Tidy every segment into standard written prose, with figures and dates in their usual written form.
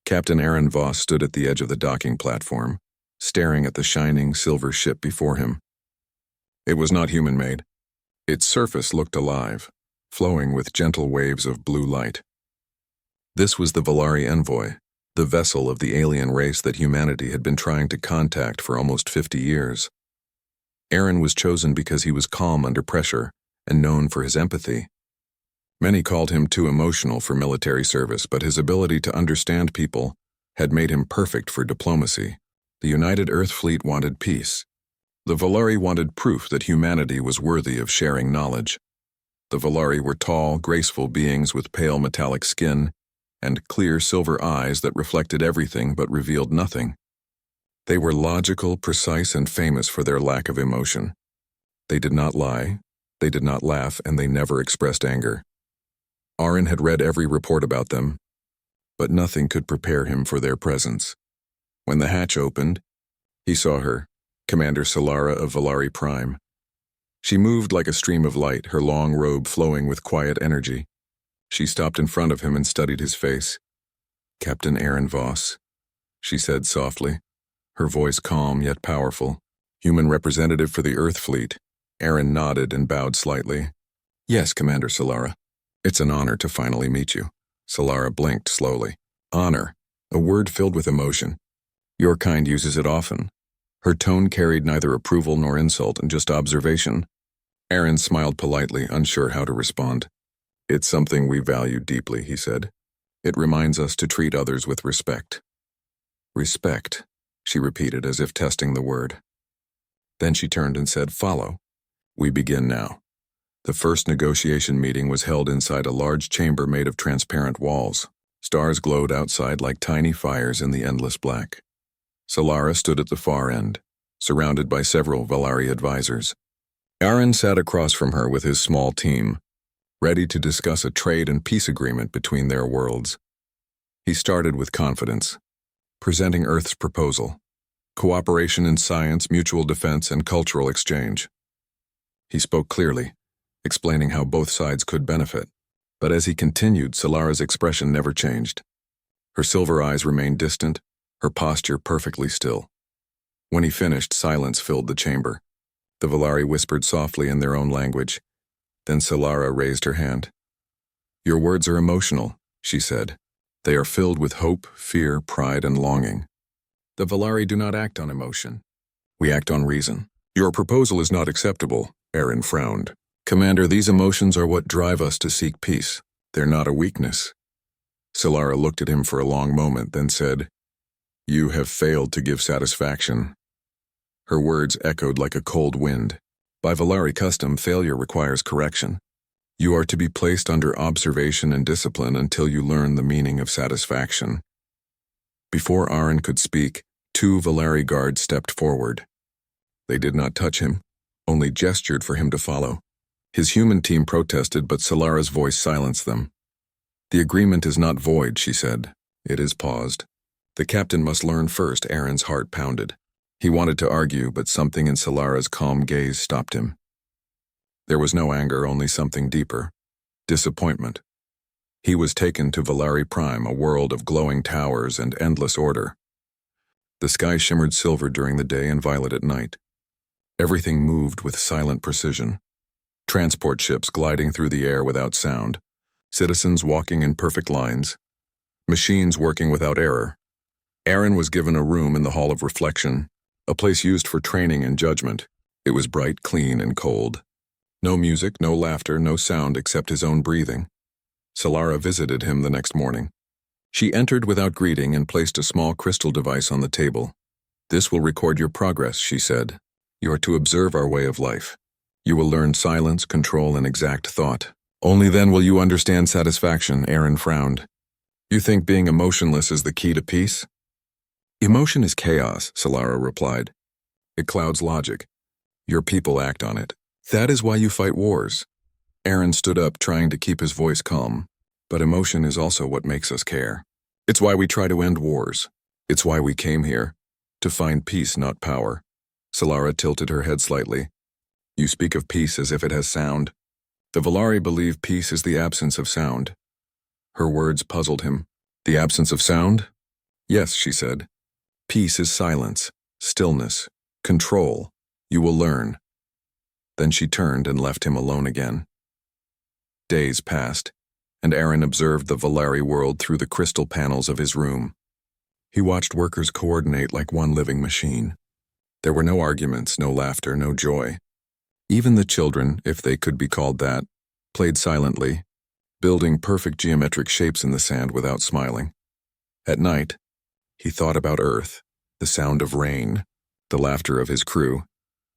Captain Aaron Voss stood at the edge of the docking platform, staring at the shining silver ship before him. It was not human-made. Its surface looked alive, flowing with gentle waves of blue light. This was the Valari Envoy, the vessel of the alien race that humanity had been trying to contact for almost 50 years. Aaron was chosen because he was calm under pressure and known for his empathy. Many called him too emotional for military service, but his ability to understand people had made him perfect for diplomacy. The United Earth Fleet wanted peace. The Valari wanted proof that humanity was worthy of sharing knowledge. The Valari were tall, graceful beings with pale metallic skin and clear silver eyes that reflected everything but revealed nothing. They were logical, precise, and famous for their lack of emotion. They did not lie, they did not laugh, and they never expressed anger. Aaron had read every report about them, but nothing could prepare him for their presence. When the hatch opened, he saw her, Commander Solara of Valari Prime. She moved like a stream of light, her long robe flowing with quiet energy. She stopped in front of him and studied his face. "Captain Aaron Voss," she said softly, her voice calm yet powerful. "Human representative for the Earth Fleet." Aaron nodded and bowed slightly. "Yes, Commander Solara. It's an honor to finally meet you." Solara blinked slowly. "Honor," a word filled with emotion. "Your kind uses it often." Her tone carried neither approval nor insult, and just observation. Aaron smiled politely, unsure how to respond. "It's something we value deeply," he said. "It reminds us to treat others with respect." "Respect," she repeated as if testing the word. Then she turned and said, "Follow. We begin now." The first negotiation meeting was held inside a large chamber made of transparent walls. Stars glowed outside like tiny fires in the endless black. Solara stood at the far end, surrounded by several Valari advisors. Aaron sat across from her with his small team, ready to discuss a trade and peace agreement between their worlds. He started with confidence, presenting Earth's proposal: cooperation in science, mutual defense, and cultural exchange. He spoke clearly, explaining how both sides could benefit. But as he continued, Solara's expression never changed. Her silver eyes remained distant, her posture perfectly still. When he finished, silence filled the chamber. The Valari whispered softly in their own language. Then Solara raised her hand. "Your words are emotional," she said. "They are filled with hope, fear, pride, and longing. The Valari do not act on emotion. We act on reason." "Your proposal is not acceptable," Aaron frowned. "Commander, these emotions are what drive us to seek peace. They're not a weakness." Solara looked at him for a long moment, then said, "You have failed to give satisfaction." Her words echoed like a cold wind. By Valari custom, failure requires correction. You are to be placed under observation and discipline until you learn the meaning of satisfaction. Before Aaron could speak, 2 Valari guards stepped forward. They did not touch him, only gestured for him to follow. His human team protested, but Solara's voice silenced them. "The agreement is not void," she said. "It is paused. The captain must learn first." Aaron's heart pounded. He wanted to argue, but something in Solara's calm gaze stopped him. There was no anger, only something deeper: disappointment. He was taken to Valari Prime, a world of glowing towers and endless order. The sky shimmered silver during the day and violet at night. Everything moved with silent precision. Transport ships gliding through the air without sound, citizens walking in perfect lines, machines working without error. Aaron was given a room in the Hall of Reflection, a place used for training and judgment. It was bright, clean, and cold. No music, no laughter, no sound except his own breathing. Solara visited him the next morning. She entered without greeting and placed a small crystal device on the table. "This will record your progress," she said. "You are to observe our way of life. You will learn silence, control, and exact thought. Only then will you understand satisfaction." Aaron frowned. "You think being emotionless is the key to peace?" "Emotion is chaos," Solara replied. "It clouds logic. Your people act on it. That is why you fight wars." Aaron stood up, trying to keep his voice calm. "But emotion is also what makes us care. It's why we try to end wars. It's why we came here, to find peace, not power." Solara tilted her head slightly. "You speak of peace as if it has sound. The Valari believe peace is the absence of sound." Her words puzzled him. "The absence of sound?" Yes, she said. Peace is silence, stillness, control. You will learn. Then she turned and left him alone again. Days passed, and Aaron observed the Valeri world through the crystal panels of his room. He watched workers coordinate like one living machine. There were no arguments, no laughter, no joy. Even the children, if they could be called that, played silently, building perfect geometric shapes in the sand without smiling. At night, he thought about Earth, the sound of rain, the laughter of his crew,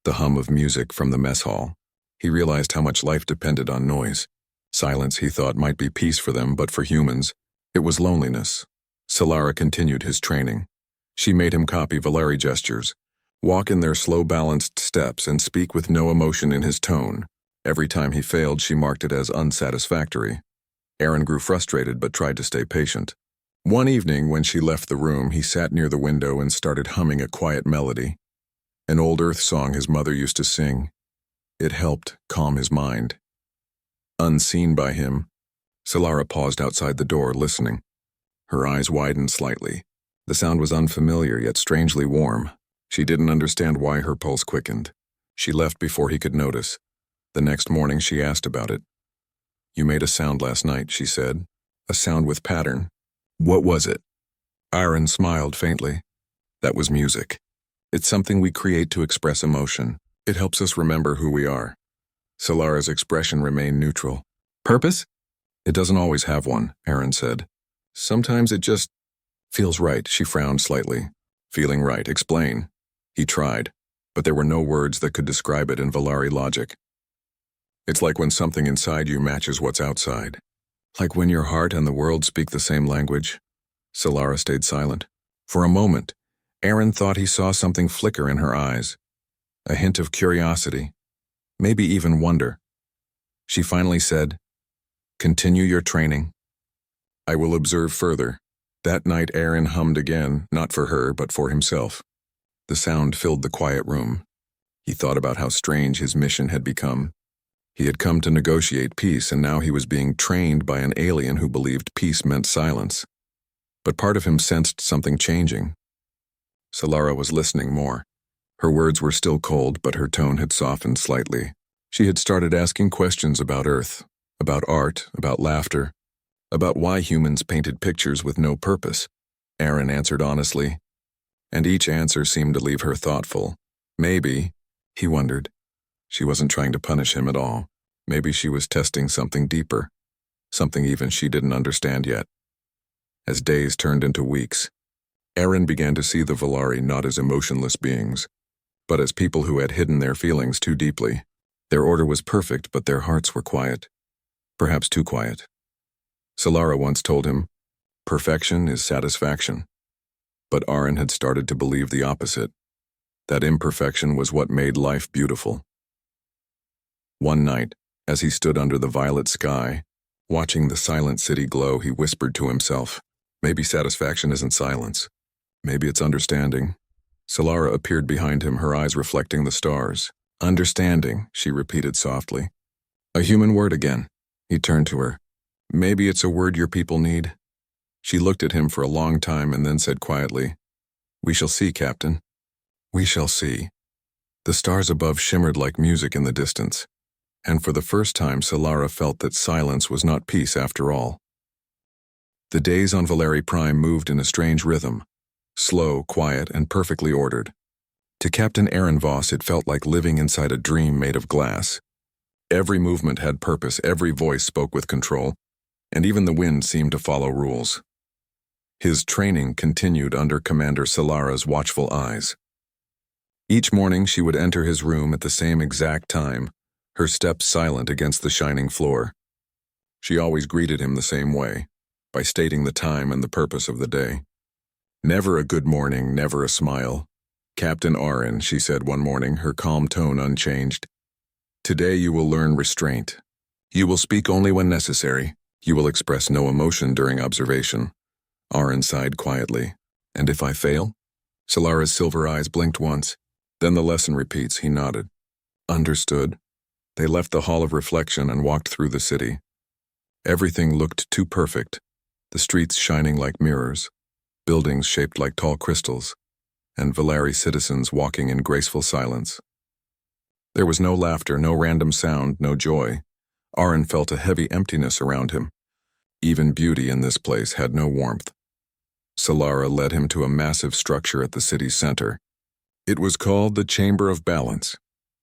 the hum of music from the mess hall. He realized how much life depended on noise. Silence, he thought, might be peace for them, but for humans, it was loneliness. Solara continued his training. She made him copy Valeri gestures, walk in their slow balanced steps, and speak with no emotion in his tone. Every time he failed, she marked it as unsatisfactory. Aaron grew frustrated but tried to stay patient. One evening, when she left the room, he sat near the window and started humming a quiet melody, an old Earth song his mother used to sing. It helped calm his mind. Unseen by him, Solara paused outside the door, listening. Her eyes widened slightly. The sound was unfamiliar yet strangely warm. She didn't understand why her pulse quickened. She left before he could notice. The next morning she asked about it. You made a sound last night, she said. A sound with pattern. What was it? Aaron smiled faintly. That was music. It's something we create to express emotion. It helps us remember who we are. Solara's expression remained neutral. Purpose? It doesn't always have one, Aaron said. Sometimes it just feels right. She frowned slightly. Feeling right, explain. He tried, but there were no words that could describe it in Valeri logic. It's like when something inside you matches what's outside. Like when your heart and the world speak the same language. Solara stayed silent. For a moment, Aaron thought he saw something flicker in her eyes. A hint of curiosity, maybe even wonder. She finally said, Continue your training. I will observe further. That night Aaron hummed again, not for her, but for himself. The sound filled the quiet room. He thought about how strange his mission had become. He had come to negotiate peace, and now he was being trained by an alien who believed peace meant silence. But part of him sensed something changing. Solara was listening more. Her words were still cold, but her tone had softened slightly. She had started asking questions about Earth, about art, about laughter, about why humans painted pictures with no purpose. Aaron answered honestly, and each answer seemed to leave her thoughtful. Maybe, he wondered, she wasn't trying to punish him at all. Maybe she was testing something deeper, something even she didn't understand yet. As days turned into weeks, Aaron began to see the Valeri not as emotionless beings, but as people who had hidden their feelings too deeply. Their order was perfect, but their hearts were quiet. Perhaps too quiet. Solara once told him, perfection is satisfaction. But Aaron had started to believe the opposite, that imperfection was what made life beautiful. One night, as he stood under the violet sky, watching the silent city glow, he whispered to himself, maybe satisfaction isn't silence. Maybe it's understanding. Solara appeared behind him, her eyes reflecting the stars. Understanding, she repeated softly. A human word again. He turned to her. Maybe it's a word your people need. She looked at him for a long time and then said quietly, We shall see, Captain. We shall see. The stars above shimmered like music in the distance, and for the first time Solara felt that silence was not peace after all. The days on Valeri Prime moved in a strange rhythm, slow, quiet, and perfectly ordered. To Captain Aaron Voss it felt like living inside a dream made of glass. Every movement had purpose, every voice spoke with control, and even the wind seemed to follow rules. His training continued under Commander Solara's watchful eyes. Each morning she would enter his room at the same exact time, her steps silent against the shining floor. She always greeted him the same way, by stating the time and the purpose of the day. Never a good morning, never a smile. Captain Aaron, she said one morning, her calm tone unchanged. Today you will learn restraint. You will speak only when necessary. You will express no emotion during observation. Aaron sighed quietly. And if I fail? Solara's silver eyes blinked once. Then the lesson repeats, he nodded. Understood. They left the hall of reflection and walked through the city. Everything looked too perfect, the streets shining like mirrors. buildings shaped like tall crystals, and Valeri citizens walking in graceful silence. There was no laughter, no random sound, no joy. Aaron felt a heavy emptiness around him. Even beauty in this place had no warmth. Solara led him to a massive structure at the city's center. It was called the Chamber of Balance,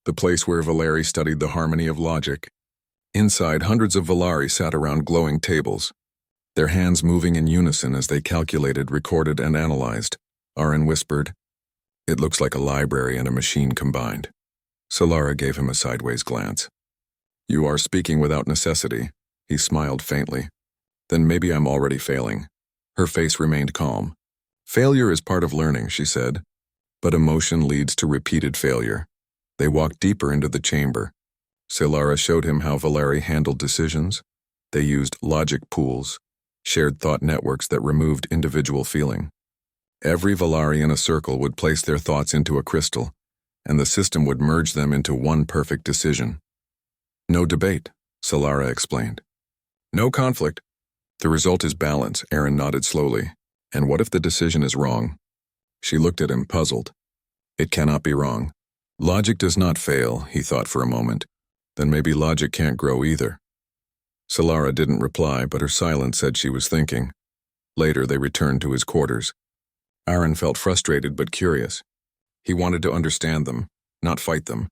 the place where Valeri studied the harmony of logic. Inside, hundreds of Valeri sat around glowing tables, their hands moving in unison as they calculated, recorded, and analyzed. Aaron whispered, "It looks like a library and a machine combined." Solara gave him a sideways glance. "You are speaking without necessity." He smiled faintly. "Then maybe I'm already failing." Her face remained calm. "Failure is part of learning," she said, "but emotion leads to repeated failure." They walked deeper into the chamber. Solara showed him how Valeri handled decisions. They used logic pools, shared thought networks that removed individual feeling. Every Valeri in a circle would place their thoughts into a crystal, and the system would merge them into one perfect decision. "No debate," Solara explained. "No conflict. The result is balance." Aaron nodded slowly. "And what if the decision is wrong?" She looked at him, puzzled. "It cannot be wrong. Logic does not fail," he thought for a moment. "Then maybe logic can't grow either." Solara didn't reply, but her silence said she was thinking. Later, they returned to his quarters. Aaron felt frustrated but curious. He wanted to understand them, not fight them.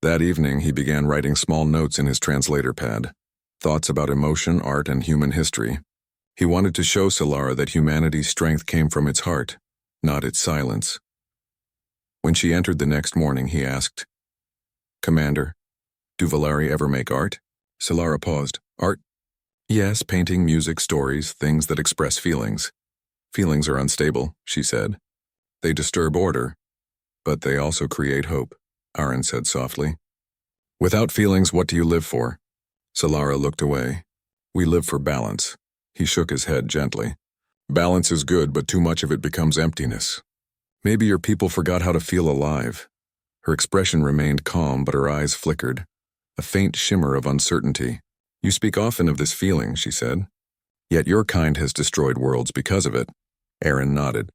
That evening, he began writing small notes in his translator pad, thoughts about emotion, art, and human history. He wanted to show Solara that humanity's strength came from its heart, not its silence. When she entered the next morning, he asked, "Commander, do Valeri ever make art?" Solara paused. "Art? Yes, painting, music, stories, things that express feelings. Feelings are unstable," she said. "They disturb order, but they also create hope," Aaron said softly. "Without feelings, what do you live for?" Solara looked away. "We live for balance." He shook his head gently. "Balance is good, but too much of it becomes emptiness. Maybe your people forgot how to feel alive." Her expression remained calm, but her eyes flickered, a faint shimmer of uncertainty. "You speak often of this feeling," she said. "Yet your kind has destroyed worlds because of it." Aaron nodded.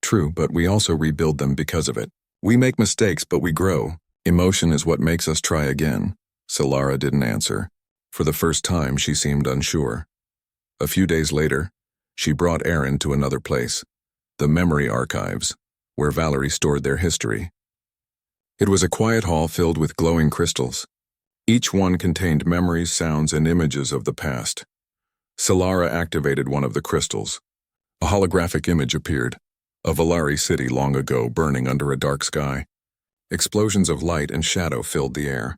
"True, but we also rebuild them because of it. We make mistakes, but we grow. Emotion is what makes us try again." Solara didn't answer. For the first time, she seemed unsure. A few days later, she brought Aaron to another place, the memory archives, where Valeri stored their history. It was a quiet hall filled with glowing crystals. Each one contained memories, sounds, and images of the past. Solara activated one of the crystals. A holographic image appeared, a Valeri city long ago burning under a dark sky. Explosions of light and shadow filled the air.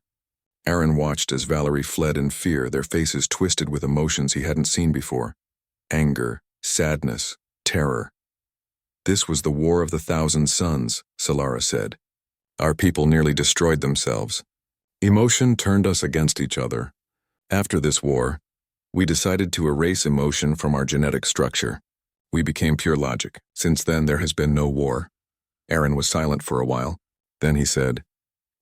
Aaron watched as Valeri fled in fear, their faces twisted with emotions he hadn't seen before. Anger, sadness, terror. "This was the War of the Thousand Suns," Solara said. "Our people nearly destroyed themselves. Emotion turned us against each other. After this war, we decided to erase emotion from our genetic structure. We became pure logic. Since then, there has been no war." Aaron was silent for a while. Then he said,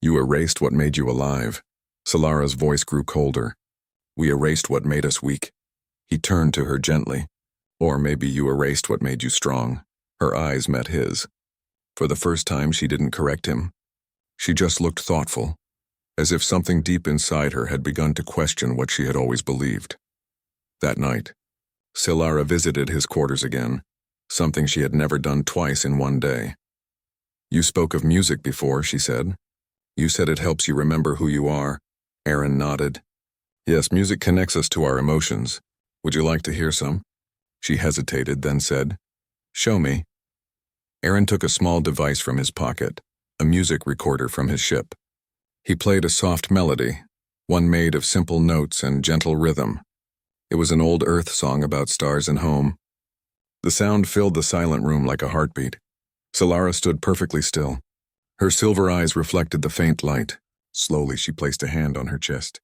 "You erased what made you alive." Solara's voice grew colder. "We erased what made us weak." He turned to her gently. "Or maybe you erased what made you strong." Her eyes met his. For the first time, she didn't correct him. She just looked thoughtful, as if something deep inside her had begun to question what she had always believed. That night, Solara visited his quarters again, something she had never done twice in one day. "You spoke of music before," she said. "You said it helps you remember who you are." Aaron nodded. "Yes, music connects us to our emotions. Would you like to hear some?" She hesitated, then said, "Show me." Aaron took a small device from his pocket, a music recorder from his ship. He played a soft melody, one made of simple notes and gentle rhythm. It was an old Earth song about stars and home. The sound filled the silent room like a heartbeat. Solara stood perfectly still. Her silver eyes reflected the faint light. Slowly, she placed a hand on her chest.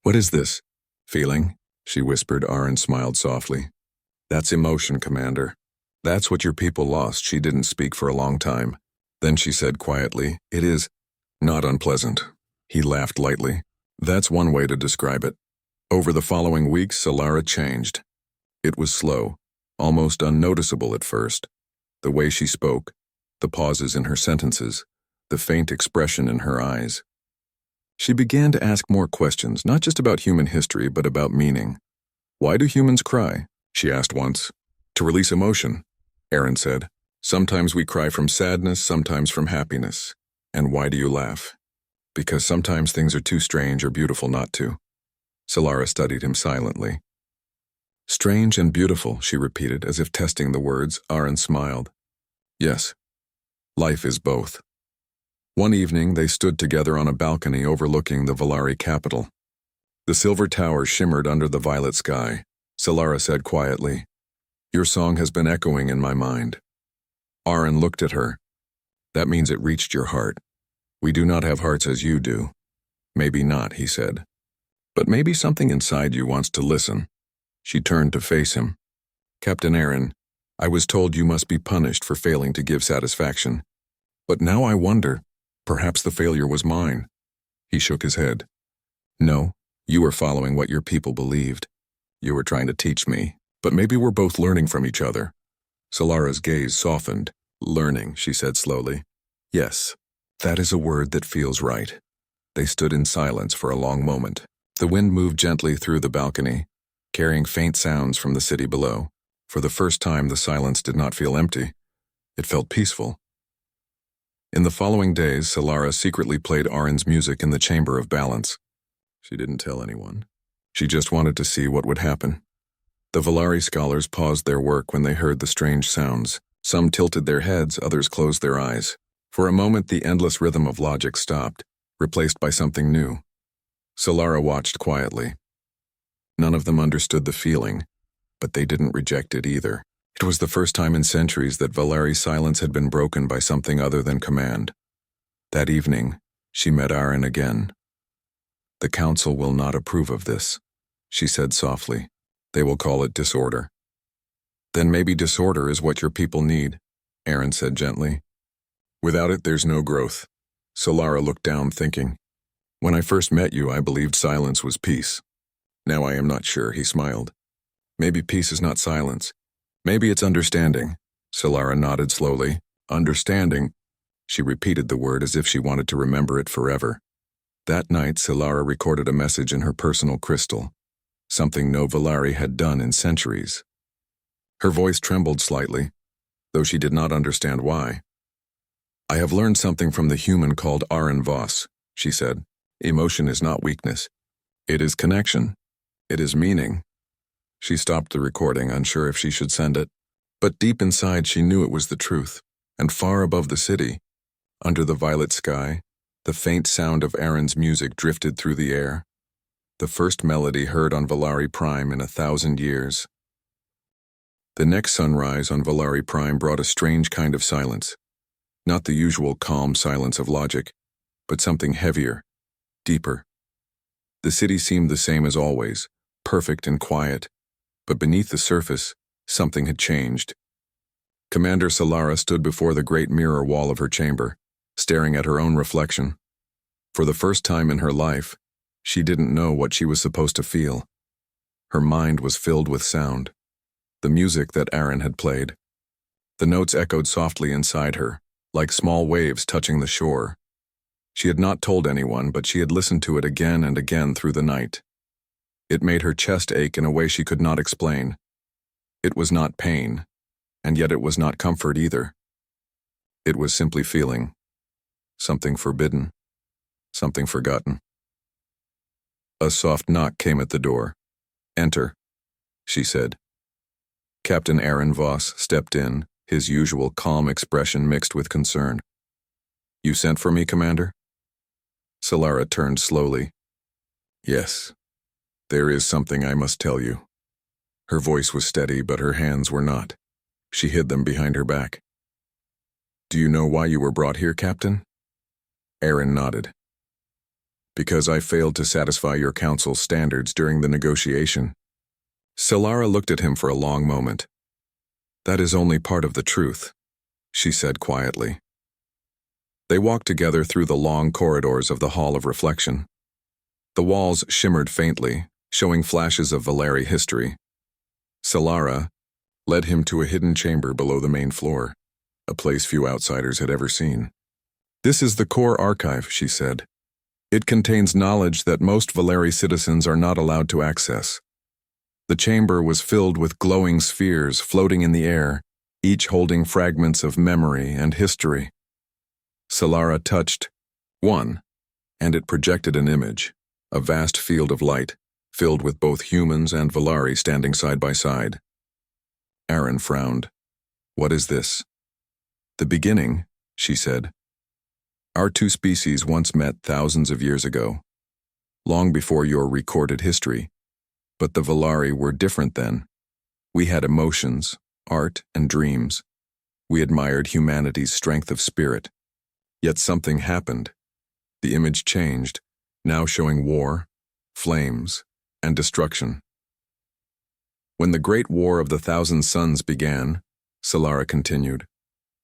"What is this?" "Feeling," she whispered. Aaron smiled softly. "That's emotion, Commander. That's what your people lost." She didn't speak for a long time. Then she said quietly, "It is not unpleasant." He laughed lightly. "That's one way to describe it." Over the following weeks, Solara changed. It was slow. almost unnoticeable at first. The way she spoke, the pauses in her sentences, the faint expression in her eyes. She began to ask more questions, not just about human history, but about meaning. "Why do humans cry?" she asked once. "To release emotion," Aaron said. "Sometimes we cry from sadness, sometimes from happiness. And why do you laugh?" "Because sometimes things are too strange or beautiful not to." Solara studied him silently. "Strange and beautiful," she repeated, as if testing the words. Aaron smiled. "Yes, life is both." One evening, they stood together on a balcony overlooking the Valari capital. The silver tower shimmered under the violet sky. Solara said quietly, "Your song has been echoing in my mind." Aaron looked at her. "That means it reached your heart. We do not have hearts as you do." "Maybe not," he said. "But maybe something inside you wants to listen." She turned to face him. "Captain Aaron, I was told you must be punished for failing to give satisfaction. But now I wonder, perhaps the failure was mine." He shook his head. "No, you were following what your people believed. You were trying to teach me, but maybe we're both learning from each other." Solara's gaze softened. "Learning," she said slowly. "Yes, that is a word that feels right." They stood in silence for a long moment. The wind moved gently through the balcony, carrying faint sounds from the city below. For the first time, the silence did not feel empty. It felt peaceful. In the following days, Solara secretly played Aaron's music in the Chamber of Balance. She didn't tell anyone. She just wanted to see what would happen. The Valari scholars paused their work when they heard the strange sounds. Some tilted their heads, others closed their eyes. For a moment, the endless rhythm of logic stopped, replaced by something new. Solara watched quietly. None of them understood the feeling, but they didn't reject it either. It was the first time in centuries that Valari's silence had been broken by something other than command. That evening, she met Aaron again. "The council will not approve of this," she said softly. "They will call it disorder." "Then maybe disorder is what your people need," Aaron said gently. "Without it, there's no growth." Solara looked down, thinking. "When I first met you, I believed silence was peace. Now I am not sure," he smiled. "Maybe peace is not silence. Maybe it's understanding." Solara nodded slowly. "Understanding." She repeated the word as if she wanted to remember it forever. That night, Solara recorded a message in her personal crystal, something no Valari had done in centuries. Her voice trembled slightly, though she did not understand why. "I have learned something from the human called Aaron Voss," she said. "Emotion is not weakness. It is connection. It is meaning." She stopped the recording, unsure if she should send it. But deep inside she knew it was the truth, and far above the city, under the violet sky, the faint sound of Aaron's music drifted through the air. The first melody heard on Valari Prime in 1,000 years. The next sunrise on Valari Prime brought a strange kind of silence. Not the usual calm silence of logic, but something heavier, deeper. The city seemed the same as always, perfect and quiet, but beneath the surface, something had changed. Commander Solara stood before the great mirror wall of her chamber, staring at her own reflection. For the first time in her life, she didn't know what she was supposed to feel. Her mind was filled with sound. The music that Aaron had played. The notes echoed softly inside her, like small waves touching the shore. She had not told anyone, but she had listened to it again and again through the night. It made her chest ache in a way she could not explain. It was not pain, and yet it was not comfort either. It was simply feeling. Something forbidden. Something forgotten. A soft knock came at the door. "Enter," she said. Captain Aaron Voss stepped in, his usual calm expression mixed with concern. "You sent for me, Commander?" Solara turned slowly. "Yes. There is something I must tell you." Her voice was steady, but her hands were not. She hid them behind her back. "Do you know why you were brought here, Captain?" Aaron nodded. "Because I failed to satisfy your council's standards during the negotiation." Solara looked at him for a long moment. "That is only part of the truth," she said quietly. They walked together through the long corridors of the Hall of Reflection. The walls shimmered faintly, showing flashes of Valari history. Solara, led him to a hidden chamber below the main floor, a place few outsiders had ever seen. "This is the core archive," she said. "It contains knowledge that most Valeri citizens are not allowed to access." The chamber was filled with glowing spheres floating in the air, each holding fragments of memory and history. Solara touched one, and it projected an image, a vast field of light, filled with both humans and Valeri standing side by side. Aaron frowned. "What is this?" "The beginning," she said. "Our two species once met thousands of years ago, long before your recorded history. But the Valeri were different then. We had emotions, art, and dreams. We admired humanity's strength of spirit. Yet something happened. The image changed, now showing war, flames, and destruction. When the Great War of the Thousand Suns began," Solara continued,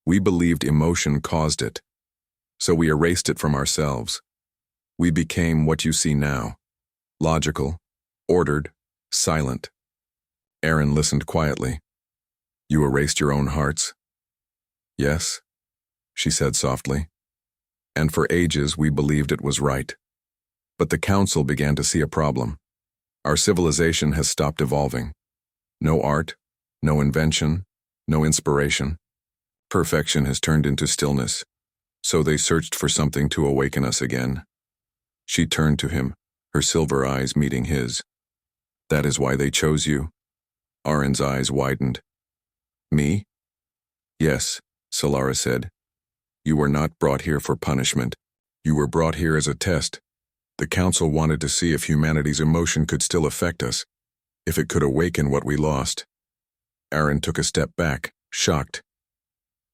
"we believed emotion caused it. So we erased it from ourselves. We became what you see now, logical, ordered, silent." Aaron listened quietly. "You erased your own hearts?" "Yes," she said softly. "And for ages we believed it was right. But the Council began to see a problem. Our civilization has stopped evolving. No art, no invention, no inspiration. Perfection has turned into stillness. So they searched for something to awaken us again." She turned to him, her silver eyes meeting his. "That is why they chose you?" Aaron's eyes widened. "Me?" "Yes," Solara said. "You were not brought here for punishment. You were brought here as a test. The Council wanted to see if humanity's emotion could still affect us, if it could awaken what we lost." Aaron took a step back, shocked.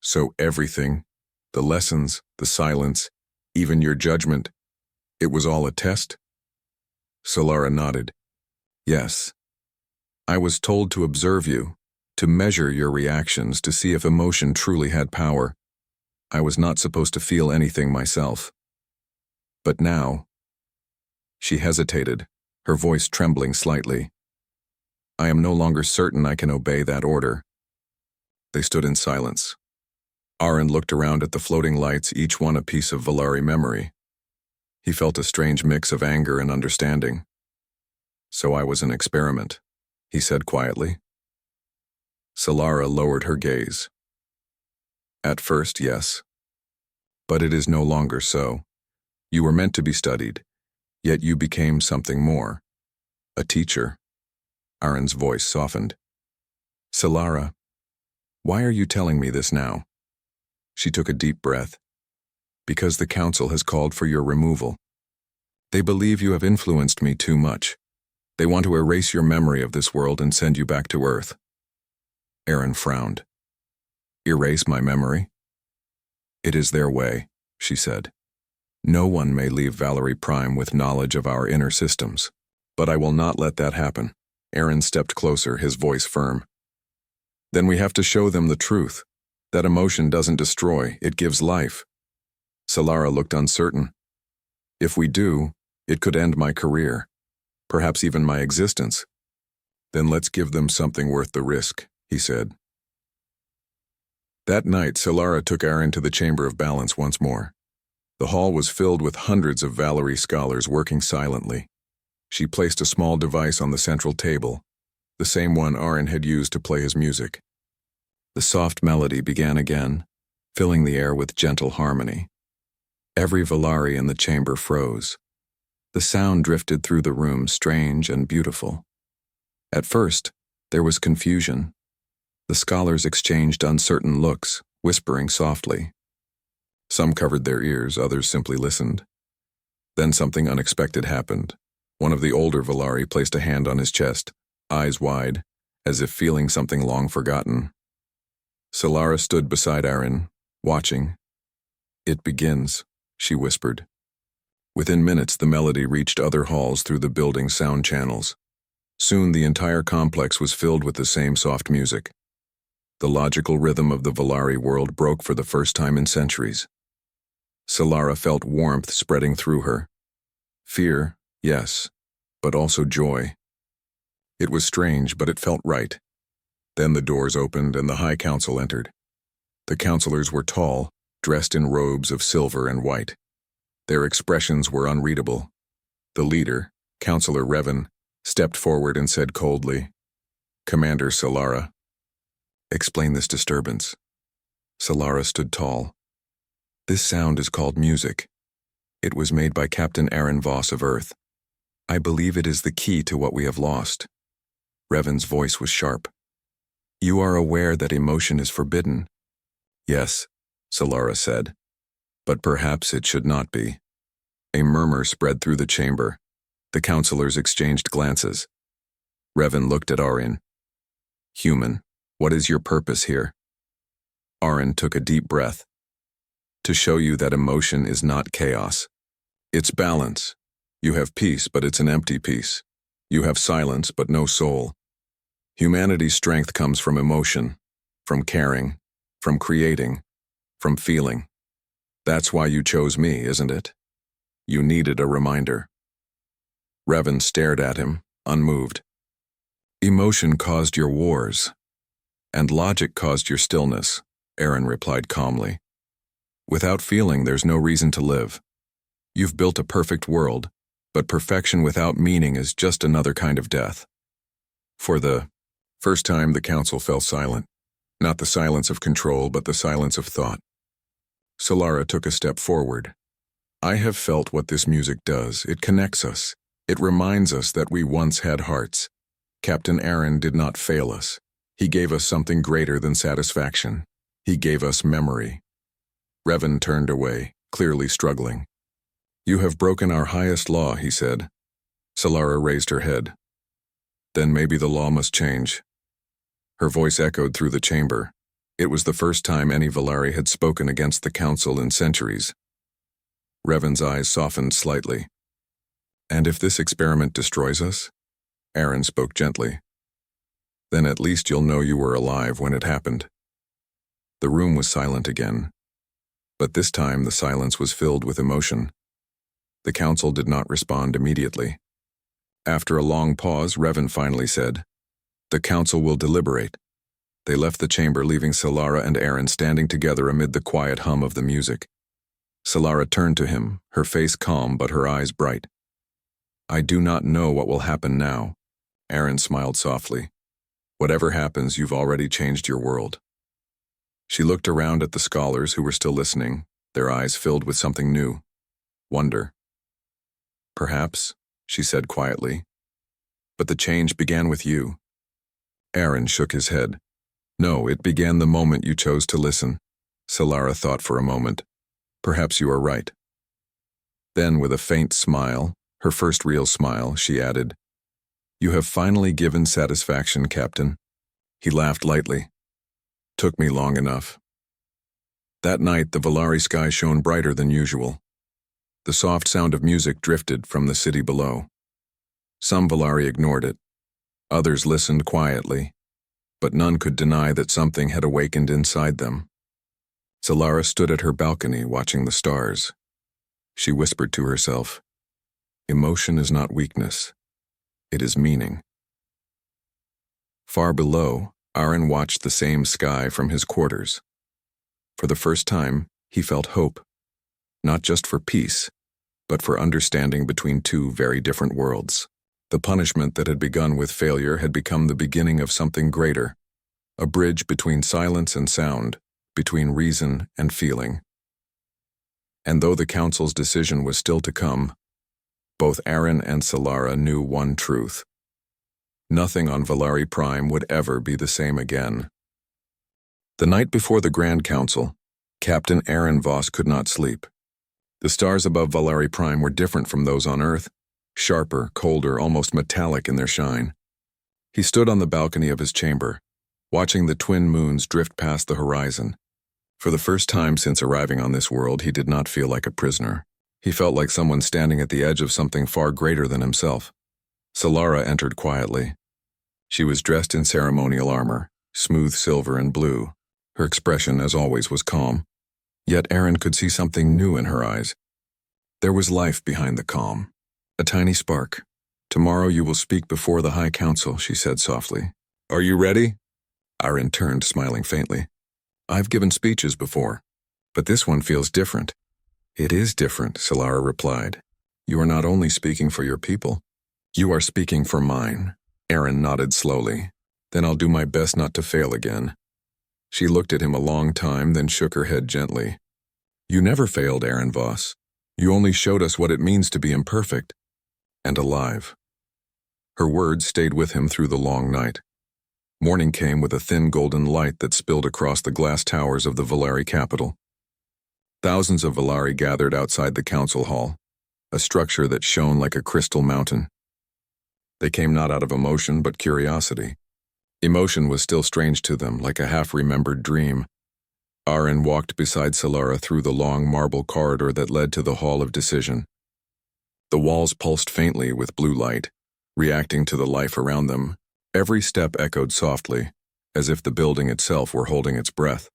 "So everything, the lessons, the silence, even your judgment, it was all a test?" Solara nodded. "Yes. I was told to observe you, to measure your reactions to see if emotion truly had power. I was not supposed to feel anything myself. But now—" She hesitated, her voice trembling slightly. "I am no longer certain I can obey that order." They stood in silence. Aaron looked around at the floating lights, each one a piece of Valeri memory. He felt a strange mix of anger and understanding. "So I was an experiment," he said quietly. Solara lowered her gaze. "At first, yes. But it is no longer so. You were meant to be studied, yet you became something more. A teacher." Aaron's voice softened. "Solara, why are you telling me this now?" She took a deep breath. "Because the Council has called for your removal. They believe you have influenced me too much. They want to erase your memory of this world and send you back to Earth." Aaron frowned. "Erase my memory?" "It is their way," she said. "No one may leave Valerie Prime with knowledge of our inner systems. But I will not let that happen." Aaron stepped closer, his voice firm. "Then we have to show them the truth. That emotion doesn't destroy, it gives life." Solara looked uncertain. "If we do, it could end my career, perhaps even my existence." "Then let's give them something worth the risk," he said. That night, Solara took Aaron to the Chamber of Balance once more. The hall was filled with hundreds of Valerie scholars working silently. She placed a small device on the central table, the same one Aaron had used to play his music. The soft melody began again, filling the air with gentle harmony. Every Valeri in the chamber froze. The sound drifted through the room, strange and beautiful. At first, there was confusion. The scholars exchanged uncertain looks, whispering softly. Some covered their ears, others simply listened. Then something unexpected happened. One of the older Valeri placed a hand on his chest, eyes wide, as if feeling something long forgotten. Solara stood beside Aaron, watching. "It begins," she whispered. Within minutes, the melody reached other halls through the building's sound channels. Soon, the entire complex was filled with the same soft music. The logical rhythm of the Valeri world broke for the first time in centuries. Solara felt warmth spreading through her. Fear, yes, but also joy. It was strange, but it felt right. Then the doors opened and the High Council entered. The councilors were tall, dressed in robes of silver and white. Their expressions were unreadable. The leader, Councilor Revan, stepped forward and said coldly, "Commander Solara, explain this disturbance." Solara stood tall. "This sound is called music. It was made by Captain Aaron Voss of Earth. I believe it is the key to what we have lost." Revan's voice was sharp. "You are aware that emotion is forbidden?" "Yes," Solara said. "But perhaps it should not be." A murmur spread through the chamber. The councilors exchanged glances. Revan looked at Arin. "Human, what is your purpose here?" Arin took a deep breath. "To show you that emotion is not chaos. It's balance. You have peace, but it's an empty peace. You have silence, but no soul. Humanity's strength comes from emotion, from caring, from creating, from feeling. That's why you chose me, isn't it? You needed a reminder." Revan stared at him, unmoved. "Emotion caused your wars, and logic caused your stillness," Aaron replied calmly. "Without feeling, there's no reason to live. You've built a perfect world, but perfection without meaning is just another kind of death." For the first time, the council fell silent. Not the silence of control, but the silence of thought. Solara took a step forward. "I have felt what this music does. It connects us. It reminds us that we once had hearts. Captain Aaron did not fail us. He gave us something greater than satisfaction. He gave us memory." Revan turned away, clearly struggling. "You have broken our highest law," he said. Solara raised her head. "Then maybe the law must change." Her voice echoed through the chamber. It was the first time any Valari had spoken against the council in centuries. Revan's eyes softened slightly. "And if this experiment destroys us?" Aaron spoke gently. "Then at least you'll know you were alive when it happened." The room was silent again. But this time the silence was filled with emotion. The council did not respond immediately. After a long pause, Revan finally said, "The council will deliberate." They left the chamber, leaving Solara and Aaron standing together amid the quiet hum of the music. Solara turned to him, her face calm but her eyes bright. "I do not know what will happen now." Aaron smiled softly. "Whatever happens, you've already changed your world." She looked around at the scholars who were still listening, their eyes filled with something new. Wonder. "Perhaps," she said quietly. "But the change began with you." Aaron shook his head. "No, it began the moment you chose to listen." Solara thought for a moment. "Perhaps you are right." Then, with a faint smile, her first real smile, she added, "You have finally given satisfaction, Captain." He laughed lightly. "Took me long enough." That night, the Valari sky shone brighter than usual. The soft sound of music drifted from the city below. Some Valari ignored it. Others listened quietly, but none could deny that something had awakened inside them. Solara stood at her balcony watching the stars. She whispered to herself, "Emotion is not weakness. It is meaning." Far below, Aaron watched the same sky from his quarters. For the first time, he felt hope, not just for peace, but for understanding between two very different worlds. The punishment that had begun with failure had become the beginning of something greater, a bridge between silence and sound, between reason and feeling. And though the council's decision was still to come, both Aaron and Solara knew one truth. Nothing on Valari Prime would ever be the same again. The night before the Grand Council, Captain Aaron Voss could not sleep. The stars above Valari Prime were different from those on Earth, sharper, colder, almost metallic in their shine. He stood on the balcony of his chamber, watching the twin moons drift past the horizon. For the first time since arriving on this world, he did not feel like a prisoner. He felt like someone standing at the edge of something far greater than himself. Solara entered quietly. She was dressed in ceremonial armor, smooth silver and blue. Her expression, as always, was calm. Yet Aaron could see something new in her eyes. There was life behind the calm, a tiny spark. "Tomorrow you will speak before the High Council," she said softly. "Are you ready?" Aaron turned, smiling faintly. I've given speeches before, but this one feels different. It is different, Solara replied. You are not only speaking for your people, you are speaking for mine. Aaron nodded slowly. Then I'll do my best not to fail again. She looked at him a long time, then shook her head gently. You never failed, Aaron Voss. You only showed us what it means to be imperfect and alive. Her words stayed with him through the long night. Morning came with a thin golden light that spilled across the glass towers of the Valari capital. Thousands of Valari gathered outside the council hall, a structure that shone like a crystal mountain. They came not out of emotion but curiosity. Emotion was still strange to them, like a half-remembered dream. Aaron walked beside Solara through the long marble corridor that led to the Hall of Decision. The walls pulsed faintly with blue light, reacting to the life around them. Every step echoed softly, as if the building itself were holding its breath.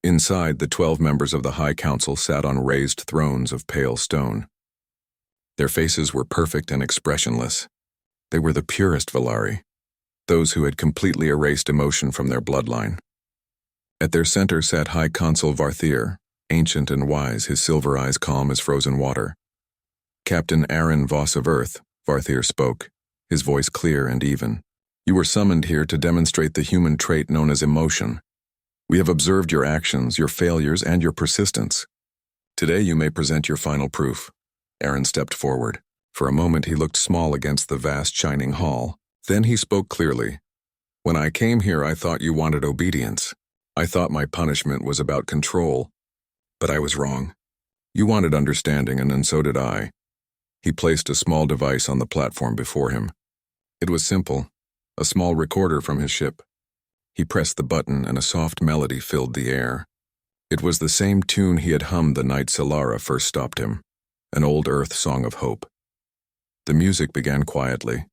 Inside, the 12 members of the High Council sat on raised thrones of pale stone. Their faces were perfect and expressionless. They were the purest Valari, those who had completely erased emotion from their bloodline. At their center sat High Consul Varthir, ancient and wise, his silver eyes calm as frozen water. Captain Aaron Voss of Earth, Varthir spoke, his voice clear and even. You were summoned here to demonstrate the human trait known as emotion. We have observed your actions, your failures, and your persistence. Today you may present your final proof. Aaron stepped forward. For a moment he looked small against the vast shining hall. Then he spoke clearly. When I came here I thought you wanted obedience. I thought my punishment was about control. But I was wrong. You wanted understanding, and so did I. He placed a small device on the platform before him. It was simple, a small recorder from his ship. He pressed the button and a soft melody filled the air. It was the same tune he had hummed the night Solara first stopped him, an old Earth song of hope. The music began quietly,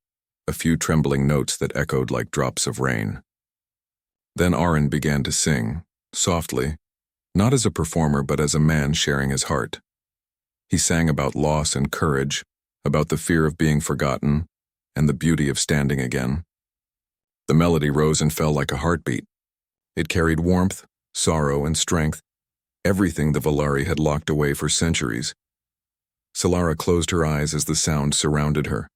a few trembling notes that echoed like drops of rain. Then Aaron began to sing, softly, not as a performer but as a man sharing his heart. He sang about loss and courage, about the fear of being forgotten, and the beauty of standing again. The melody rose and fell like a heartbeat. It carried warmth, sorrow, and strength, everything the Valari had locked away for centuries. Solara closed her eyes as the sound surrounded her.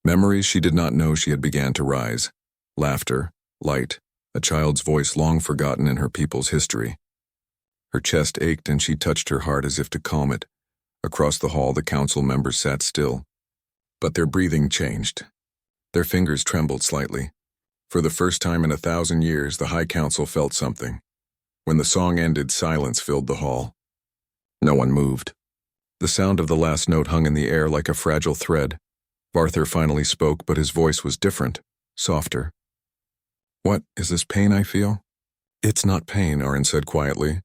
Memories she did not know she had began to rise. Laughter, light, a child's voice long forgotten in her people's history. Her chest ached and she touched her heart as if to calm it. Across the hall the council members sat still. But their breathing changed. Their fingers trembled slightly. For the first time in 1,000 years, the High Council felt something. When the song ended, silence filled the hall. No one moved. The sound of the last note hung in the air like a fragile thread. Varthir finally spoke, but his voice was different, softer. What is this pain I feel? It's not pain, Aaron said quietly.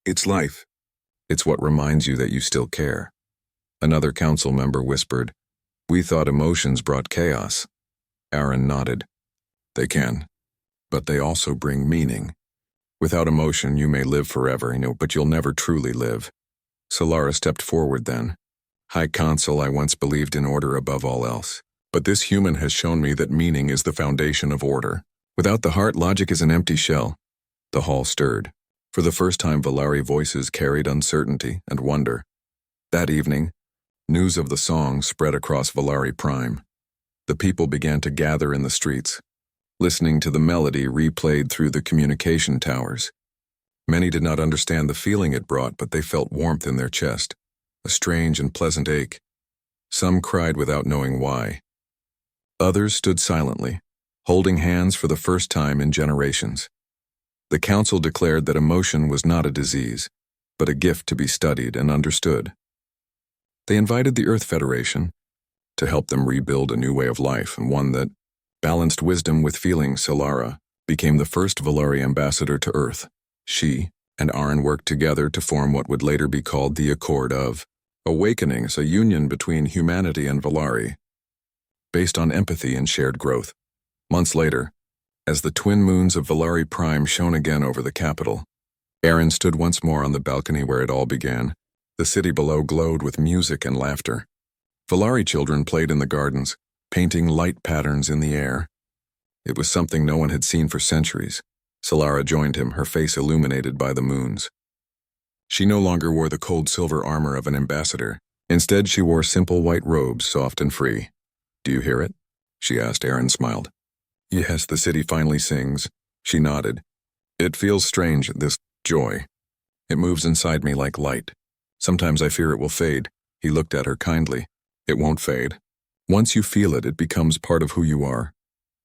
It's life. It's what reminds you that you still care. Another council member whispered, We thought emotions brought chaos. Aaron nodded. They can, but they also bring meaning. Without emotion, you may live forever, but you'll never truly live. Solara stepped forward then. High Consul, I once believed in order above all else. But this human has shown me that meaning is the foundation of order. Without the heart, logic is an empty shell. The hall stirred. For the first time, Valari voices carried uncertainty and wonder. That evening, news of the song spread across Valari Prime. The people began to gather in the streets, listening to the melody replayed through the communication towers. Many did not understand the feeling it brought, but they felt warmth in their chest, a strange and pleasant ache. Some cried without knowing why. Others stood silently, holding hands for the first time in generations. The council declared that emotion was not a disease, but a gift to be studied and understood. They invited the Earth Federation to help them rebuild a new way of life, and one that balanced wisdom with feeling. Solara became the first Valari ambassador to Earth. She and Aaron worked together to form what would later be called the Accord of Awakenings, a union between humanity and Valari, based on empathy and shared growth. Months later, as the twin moons of Valari Prime shone again over the capital, Aaron stood once more on the balcony where it all began. The city below glowed with music and laughter. Valari children played in the gardens, painting light patterns in the air. It was something no one had seen for centuries. Solara joined him, her face illuminated by the moons. She no longer wore the cold silver armor of an ambassador. Instead, she wore simple white robes, soft and free. "Do you hear it?" she asked. Aaron smiled. "Yes, the city finally sings." She nodded. "It feels strange, this joy. It moves inside me like light. Sometimes I fear it will fade." He looked at her kindly. "It won't fade. Once you feel it, it becomes part of who you are."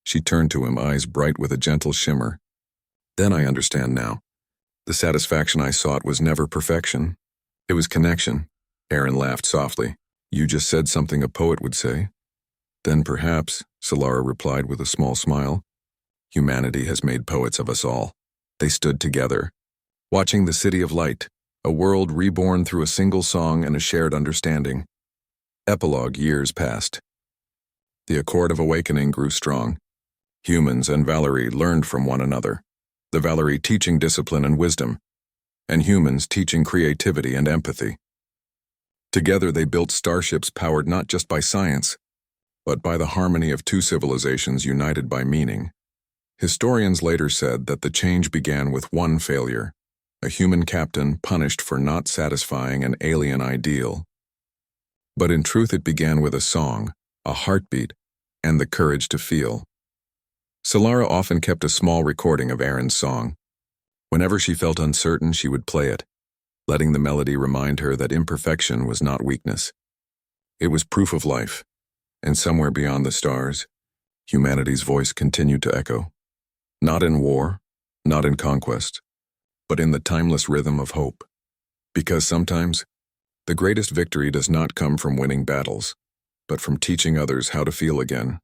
She turned to him, eyes bright with a gentle shimmer. "Then I understand now. The satisfaction I sought was never perfection. It was connection." Aaron laughed softly. "You just said something a poet would say." "Then perhaps," Solara replied with a small smile, "humanity has made poets of us all." They stood together, watching the city of light, a world reborn through a single song and a shared understanding. Epilogue. Years passed. The accord of awakening grew strong. Humans and Valerie learned from one another, the Valerie teaching discipline and wisdom, and humans teaching creativity and empathy. Together they built starships powered not just by science, but by the harmony of two civilizations united by meaning. Historians later said that the change began with one failure, a human captain punished for not satisfying an alien ideal. But in truth it began with a song, a heartbeat, and the courage to feel. Solara often kept a small recording of Aaron's song. Whenever she felt uncertain, she would play it, letting the melody remind her that imperfection was not weakness. It was proof of life, and somewhere beyond the stars, humanity's voice continued to echo. Not in war, not in conquest, but in the timeless rhythm of hope. Because sometimes, the greatest victory does not come from winning battles, but from teaching others how to feel again.